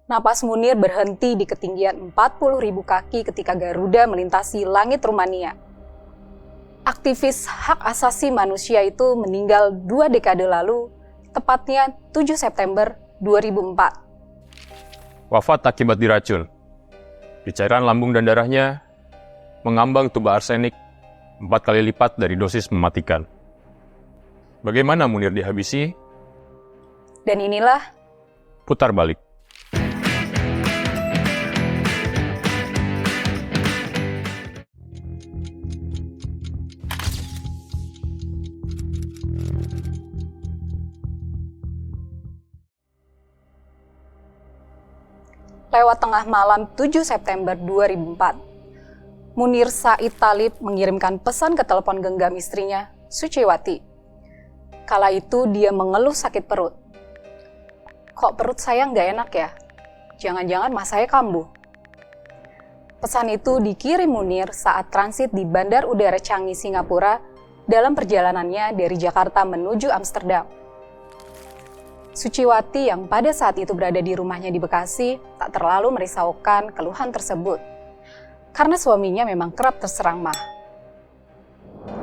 Napas Munir berhenti di ketinggian 40.000 kaki ketika Garuda melintasi langit Rumania. Aktivis hak asasi manusia itu meninggal 2 dekade lalu, tepatnya 7 September 2004. Wafat akibat diracun. Di cairan lambung dan darahnya mengambang tuba arsenik 4 kali lipat dari dosis mematikan. Bagaimana Munir dihabisi? Dan inilah Putar balik. lewat tengah malam 7 September 2004. Munir Said Talib mengirimkan pesan ke telepon genggam istrinya, Suciwati. Kala itu dia mengeluh sakit perut. Kok perut saya nggak enak ya? Jangan-jangan mas saya kambuh. Pesan itu dikirim Munir saat transit di Bandar Udara Changi, Singapura dalam perjalanannya dari Jakarta menuju Amsterdam. Suciwati yang pada saat itu berada di rumahnya di Bekasi tak terlalu merisaukan keluhan tersebut, karena suaminya memang kerap terserang MAH.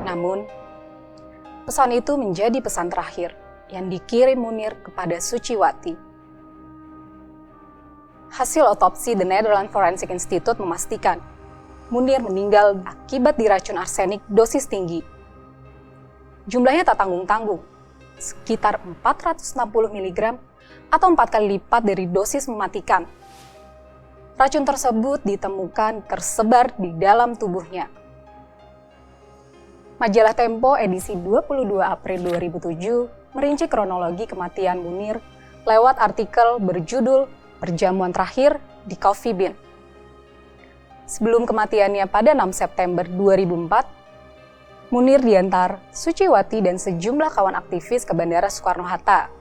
Namun, pesan itu menjadi pesan terakhir yang dikirim Munir kepada Suciwati. Hasil otopsi The Netherlands Forensic Institute memastikan Munir meninggal akibat diracun arsenik dosis tinggi. Jumlahnya tak tanggung-tanggung, sekitar 460 mg atau 4 kali lipat dari dosis mematikan. Racun tersebut ditemukan tersebar di dalam tubuhnya. Majalah Tempo edisi 22 April 2007 merinci kronologi kematian Munir lewat artikel berjudul Perjamuan Terakhir di Coffee Bean. Sebelum kematiannya pada 6 September 2004, Munir diantar Suciwati dan sejumlah kawan aktivis ke Bandara Soekarno-Hatta.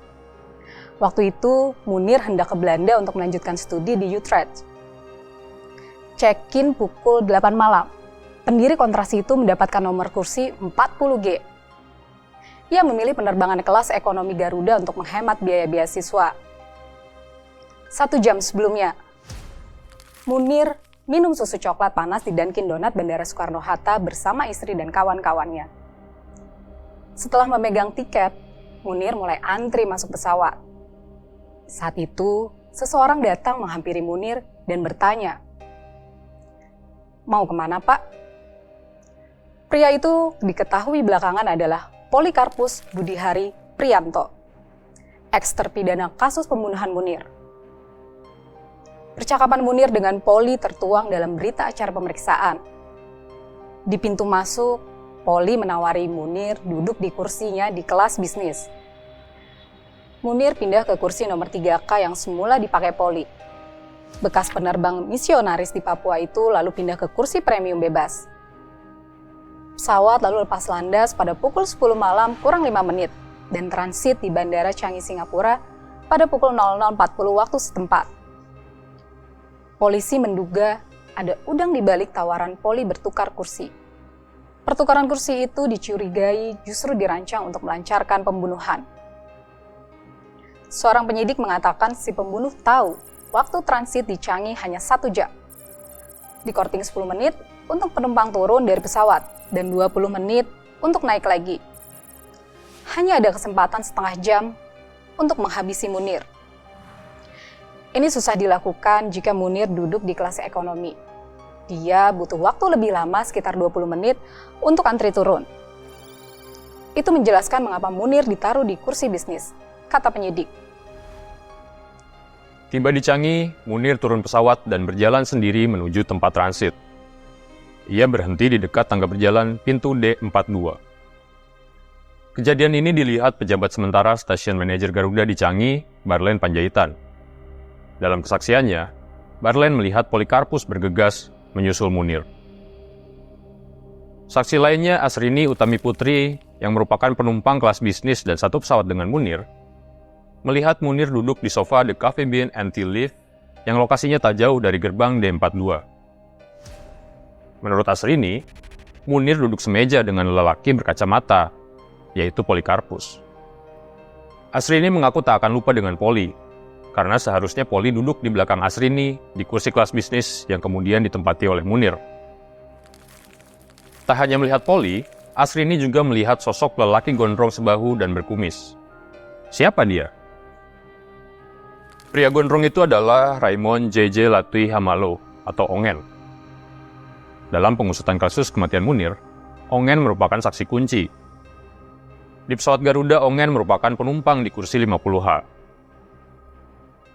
Waktu itu, Munir hendak ke Belanda untuk melanjutkan studi di Utrecht. Check-in pukul 8 malam. Pendiri Kontras itu mendapatkan nomor kursi 40G. Ia memilih penerbangan kelas ekonomi Garuda untuk menghemat biaya beasiswa. 1 jam sebelumnya, Munir minum susu coklat panas di Dunkin Donat Bandara Soekarno-Hatta bersama istri dan kawan-kawannya. Setelah memegang tiket, Munir mulai antri masuk pesawat. Saat itu, seseorang datang menghampiri Munir dan bertanya, "Mau kemana, Pak?" Pria itu diketahui belakangan adalah Polikarpus Budihari Prianto, eks-terpidana kasus pembunuhan Munir. Percakapan Munir dengan Poli tertuang dalam berita acara pemeriksaan. Di pintu masuk, Poli menawari Munir duduk di kursinya di kelas bisnis. Munir pindah ke kursi nomor 3K yang semula dipakai Poli. Bekas penerbang misionaris di Papua itu lalu pindah ke kursi premium bebas. Pesawat lalu lepas landas pada pukul 10 malam kurang 5 menit dan transit di Bandara Changi, Singapura pada pukul 00.40 waktu setempat. Polisi menduga ada udang di balik tawaran Poli bertukar kursi. Pertukaran kursi itu dicurigai justru dirancang untuk melancarkan pembunuhan. Seorang penyidik mengatakan si pembunuh tahu waktu transit di Changi hanya 1 jam. Dikorting 10 menit untuk penumpang turun dari pesawat dan 20 menit untuk naik lagi. Hanya ada kesempatan setengah jam untuk menghabisi Munir. Ini susah dilakukan jika Munir duduk di kelas ekonomi. Dia butuh waktu lebih lama sekitar 20 menit untuk antri turun. Itu menjelaskan mengapa Munir ditaruh di kursi bisnis, kata penyidik. Tiba di Changi, Munir turun pesawat dan berjalan sendiri menuju tempat transit. Ia berhenti di dekat tangga berjalan pintu D42. Kejadian ini dilihat pejabat sementara stasiun manajer Garuda di Changi, Barlen Panjaitan. Dalam kesaksiannya, Barlen melihat Polikarpus bergegas menyusul Munir. Saksi lainnya Asrini Utami Putri yang merupakan penumpang kelas bisnis dan satu pesawat dengan Munir, melihat Munir duduk di sofa The Coffee Bean & Tea Leaf yang lokasinya tak jauh dari gerbang D42. Menurut Asrini, Munir duduk semeja dengan lelaki berkacamata, yaitu Polikarpus. Asrini mengaku tak akan lupa dengan Poli. karena seharusnya Polly duduk di belakang Asrini di kursi kelas bisnis yang kemudian ditempati oleh Munir. Tak hanya melihat Polly, Asrini juga melihat sosok lelaki gondrong sebahu dan berkumis. Siapa dia? Pria gondrong itu adalah Raymond J.J. Latui Hamalo atau Ongen. Dalam pengusutan kasus kematian Munir, Ongen merupakan saksi kunci. Di pesawat Garuda, Ongen merupakan penumpang di kursi 50H.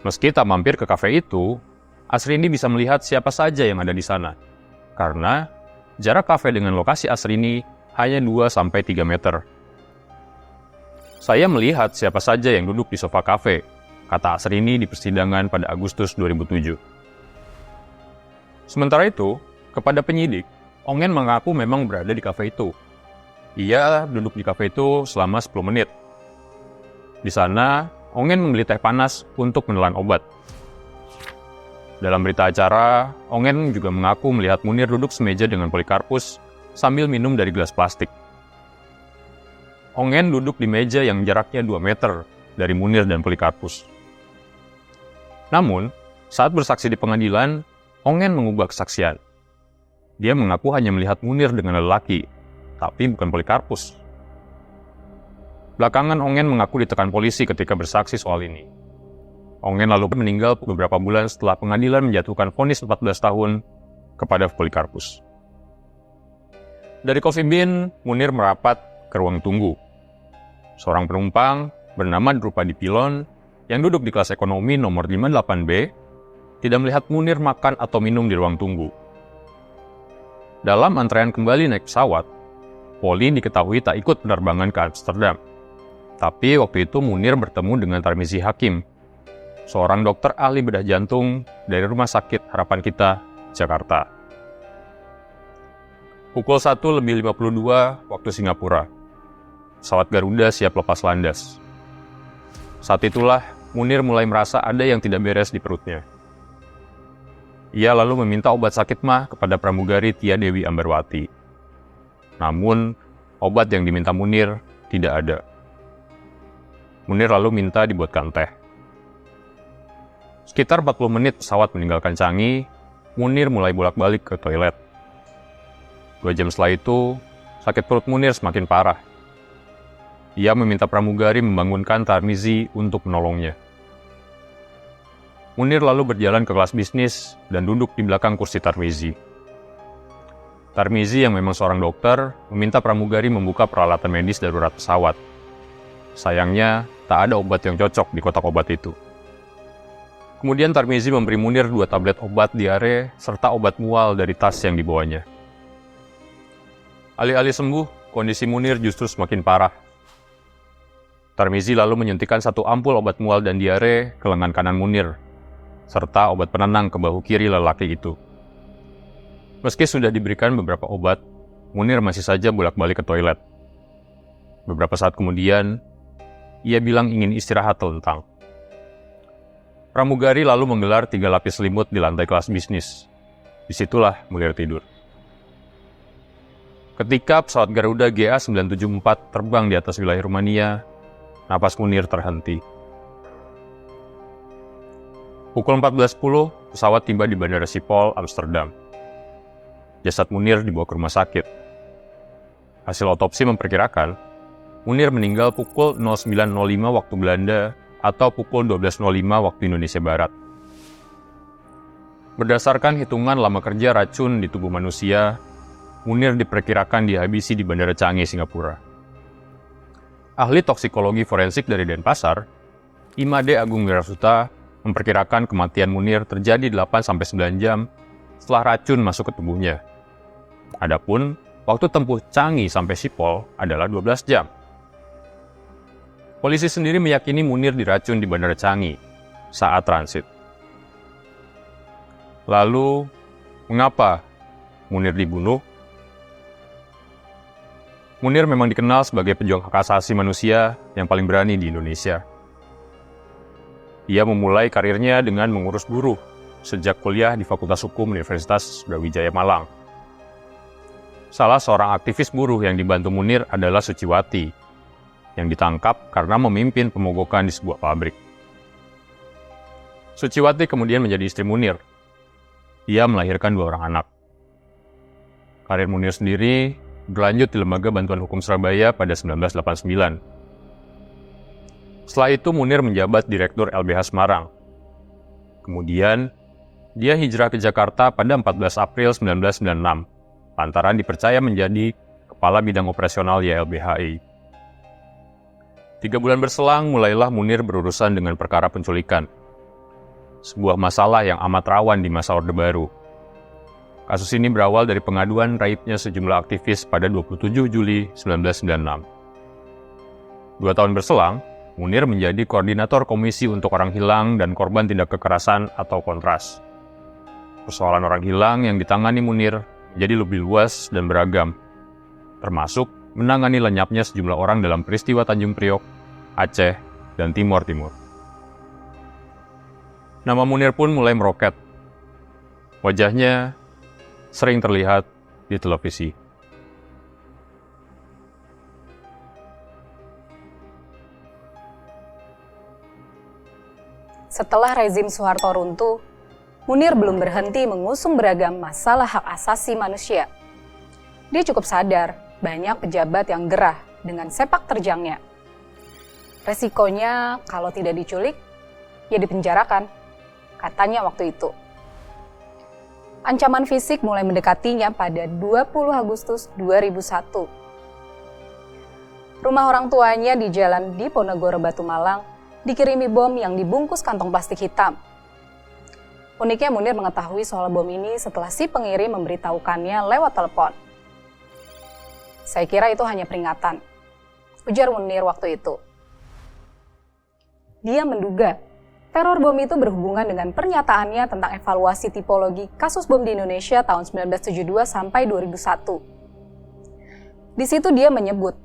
Meski tak mampir ke kafe itu, Asrini bisa melihat siapa saja yang ada di sana. Karena jarak kafe dengan lokasi Asrini hanya 2-3 meter. Saya melihat siapa saja yang duduk di sofa kafe, kata Asrini di persidangan pada Agustus 2007. Sementara itu, kepada penyidik, Ongen mengaku memang berada di kafe itu. Ia duduk di kafe itu selama 10 menit. Di sana, Ongen membeli teh panas untuk menelan obat. Dalam berita acara, Ongen juga mengaku melihat Munir duduk semeja dengan Polikarpus sambil minum dari gelas plastik. Ongen duduk di meja yang jaraknya 2 meter dari Munir dan Polikarpus. Namun, saat bersaksi di pengadilan, Ongen mengubah kesaksian. Dia mengaku hanya melihat Munir dengan lelaki, tapi bukan Polikarpus. Belakangan Ongen mengaku ditekan polisi ketika bersaksi soal ini. Ongen lalu meninggal beberapa bulan setelah pengadilan menjatuhkan vonis 14 tahun kepada Polikarpus. Dari Coffee Bean, Munir merapat ke ruang tunggu. Seorang penumpang bernama Drupadi Pilon yang duduk di kelas ekonomi nomor 58B tidak melihat Munir makan atau minum di ruang tunggu. Dalam antrean kembali naik pesawat, Polly diketahui tak ikut penerbangan ke Amsterdam. Tapi waktu itu Munir bertemu dengan Tarmizi Hakim, seorang dokter ahli bedah jantung dari Rumah Sakit Harapan Kita, Jakarta. Pukul 1:52 waktu Singapura. Pesawat Garuda siap lepas landas. Saat itulah Munir mulai merasa ada yang tidak beres di perutnya. Ia lalu meminta obat sakit mah kepada pramugari Tia Dewi Ambarwati. Namun, obat yang diminta Munir tidak ada. Munir lalu minta dibuatkan teh. Sekitar 40 menit pesawat meninggalkan Changi, Munir mulai bolak-balik ke toilet. 2 jam setelah itu, sakit perut Munir semakin parah. Ia meminta pramugari membangunkan Tarmizi untuk menolongnya. Munir lalu berjalan ke kelas bisnis dan duduk di belakang kursi Tarmizi. Tarmizi yang memang seorang dokter, meminta pramugari membuka peralatan medis darurat pesawat. Sayangnya, tak ada obat yang cocok di kotak obat itu. Kemudian Tarmizi memberi Munir 2 tablet obat diare serta obat mual dari tas yang dibawanya. Alih-alih sembuh, kondisi Munir justru semakin parah. Tarmizi lalu menyuntikkan 1 ampul obat mual dan diare ke lengan kanan Munir, serta obat penenang ke bahu kiri lelaki itu. Meski sudah diberikan beberapa obat, Munir masih saja bolak-balik ke toilet. Beberapa saat kemudian, ia bilang ingin istirahat telentang. Pramugari lalu menggelar 3 lapis selimut di lantai kelas bisnis. Disitulah Munir tidur. Ketika pesawat Garuda GA974 terbang di atas wilayah Rumania, napas Munir terhenti. Pukul 14.10, pesawat tiba di Bandara Schiphol, Amsterdam. Jasad Munir dibawa ke rumah sakit. Hasil otopsi memperkirakan Munir meninggal pukul 09.05 waktu Belanda atau pukul 12.05 waktu Indonesia Barat. Berdasarkan hitungan lama kerja racun di tubuh manusia, Munir diperkirakan dihabisi di Bandara Changi, Singapura. Ahli toksikologi forensik dari Denpasar, Imade Agung Wirasuta, memperkirakan kematian Munir terjadi 8-9 jam setelah racun masuk ke tubuhnya. Adapun waktu tempuh Changi sampai Schiphol adalah 12 jam. Polisi sendiri meyakini Munir diracun di Bandara Changi saat transit. Lalu, mengapa Munir dibunuh? Munir memang dikenal sebagai pejuang hak asasi manusia yang paling berani di Indonesia. Ia memulai karirnya dengan mengurus buruh sejak kuliah di Fakultas Hukum Universitas Brawijaya Malang. Salah seorang aktivis buruh yang dibantu Munir adalah Suciwati, yang ditangkap karena memimpin pemogokan di sebuah pabrik. Suciwati kemudian menjadi istri Munir. Ia melahirkan 2 orang anak. Karir Munir sendiri berlanjut di Lembaga Bantuan Hukum Surabaya pada 1989. Setelah itu Munir menjabat Direktur LBH Semarang. Kemudian, dia hijrah ke Jakarta pada 14 April 1996, lantaran dipercaya menjadi Kepala Bidang Operasional YLBHI. 3 bulan berselang, mulailah Munir berurusan dengan perkara penculikan. Sebuah masalah yang amat rawan di masa Orde Baru. Kasus ini berawal dari pengaduan raibnya sejumlah aktivis pada 27 Juli 1996. 2 tahun berselang, Munir menjadi koordinator Komisi untuk Orang Hilang dan Korban Tindak Kekerasan atau Kontras. Persoalan orang hilang yang ditangani Munir menjadi lebih luas dan beragam, termasuk menangani lenyapnya sejumlah orang dalam peristiwa Tanjung Priok, Aceh, dan Timor Timur. Nama Munir pun mulai meroket. Wajahnya sering terlihat di televisi. Setelah rezim Soeharto runtuh, Munir belum berhenti mengusung beragam masalah hak asasi manusia. Dia cukup sadar banyak pejabat yang gerah dengan sepak terjangnya. Resikonya kalau tidak diculik, ya dipenjarakan, katanya waktu itu. Ancaman fisik mulai mendekatinya pada 20 Agustus 2001. Rumah orang tuanya di Jalan Diponegoro, Batu Malang, dikirimi bom yang dibungkus kantong plastik hitam. Uniknya Munir mengetahui soal bom ini setelah si pengirim memberitahukannya lewat telepon. Saya kira itu hanya peringatan, ujar Munir waktu itu. Dia menduga teror bom itu berhubungan dengan pernyataannya tentang evaluasi tipologi kasus bom di Indonesia tahun 1972 sampai 2001. Di situ dia menyebut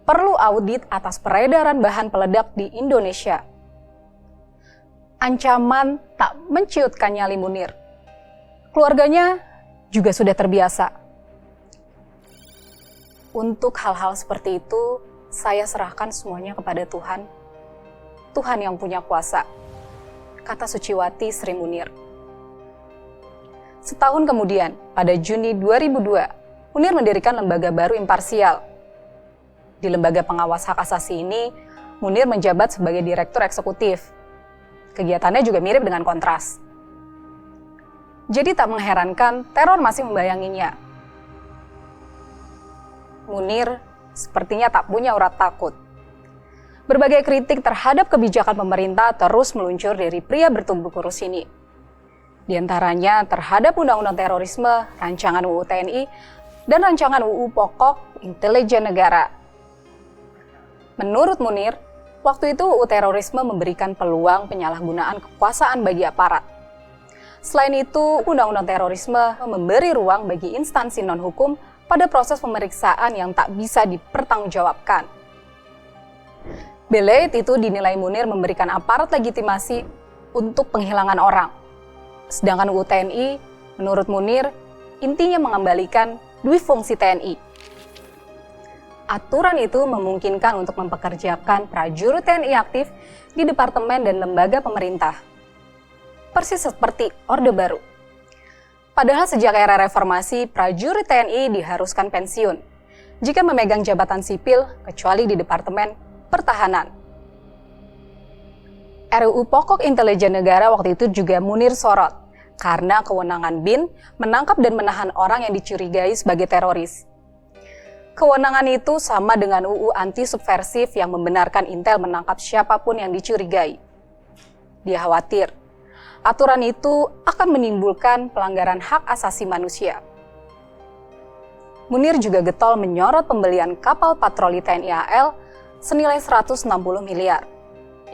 perlu audit atas peredaran bahan peledak di Indonesia. Ancaman tak menciutkan nyali Munir. Keluarganya juga sudah terbiasa. Untuk hal-hal seperti itu, saya serahkan semuanya kepada Tuhan. Tuhan yang punya kuasa, kata Suciwati Sri Munir. Setahun kemudian, pada Juni 2002, Munir mendirikan lembaga baru imparsial. Di lembaga pengawas hak asasi ini, Munir menjabat sebagai direktur eksekutif. Kegiatannya juga mirip dengan Kontras. Jadi tak mengherankan teror masih membayanginya. Munir sepertinya tak punya urat takut. Berbagai kritik terhadap kebijakan pemerintah terus meluncur dari pria bertubuh kurus ini. Di antaranya terhadap Undang-Undang Terorisme, Rancangan UU TNI, dan Rancangan UU Pokok Intelijen Negara. Menurut Munir, waktu itu UU Terorisme memberikan peluang penyalahgunaan kekuasaan bagi aparat. Selain itu, Undang-Undang Terorisme memberi ruang bagi instansi non-hukum pada proses pemeriksaan yang tak bisa dipertanggungjawabkan. Belait itu dinilai Munir memberikan aparat legitimasi untuk penghilangan orang. Sedangkan UU TNI, menurut Munir, intinya mengembalikan dui fungsi TNI. Aturan itu memungkinkan untuk mempekerjakan prajurit TNI aktif di departemen dan lembaga pemerintah. Persis seperti Orde Baru. Padahal sejak era reformasi, prajurit TNI diharuskan pensiun jika memegang jabatan sipil kecuali di Departemen Pertahanan. RUU Pokok Intelijen Negara waktu itu juga Munir sorot karena kewenangan BIN menangkap dan menahan orang yang dicurigai sebagai teroris. Kewenangan itu sama dengan UU anti-subversif yang membenarkan Intel menangkap siapapun yang dicurigai. Dia khawatir, aturan itu akan menimbulkan pelanggaran hak asasi manusia. Munir juga getol menyorot pembelian kapal patroli TNI AL senilai 160 miliar.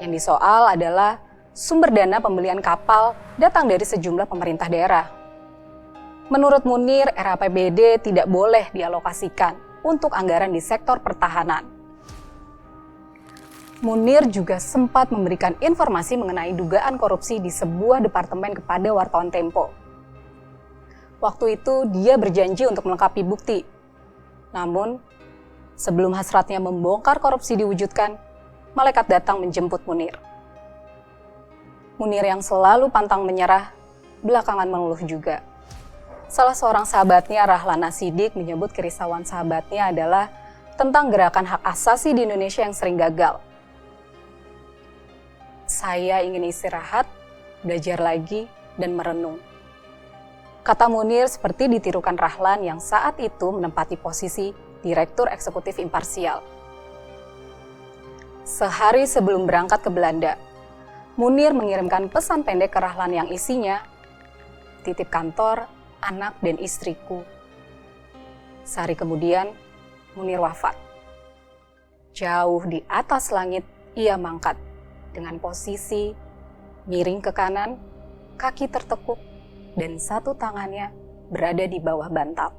Yang disoal adalah sumber dana pembelian kapal datang dari sejumlah pemerintah daerah. Menurut Munir, RAPBD tidak boleh dialokasikan untuk anggaran di sektor pertahanan. Munir juga sempat memberikan informasi mengenai dugaan korupsi di sebuah departemen kepada wartawan Tempo. Waktu itu dia berjanji untuk melengkapi bukti. Namun, sebelum hasratnya membongkar korupsi diwujudkan, malaikat datang menjemput Munir. Munir yang selalu pantang menyerah, belakangan mengeluh juga. Salah seorang sahabatnya, Rahlana Sidik, menyebut kerisauan sahabatnya adalah tentang gerakan hak asasi di Indonesia yang sering gagal. Saya ingin istirahat, belajar lagi, dan merenung. Kata Munir seperti ditirukan Rahlan yang saat itu menempati posisi Direktur Eksekutif Imparsial. Sehari sebelum berangkat ke Belanda, Munir mengirimkan pesan pendek ke Rahlan yang isinya, "Titip kantor, anak, dan istriku." Sehari kemudian, Munir wafat. Jauh di atas langit, ia mangkat dengan posisi miring ke kanan, kaki tertekuk, dan satu tangannya berada di bawah bantal.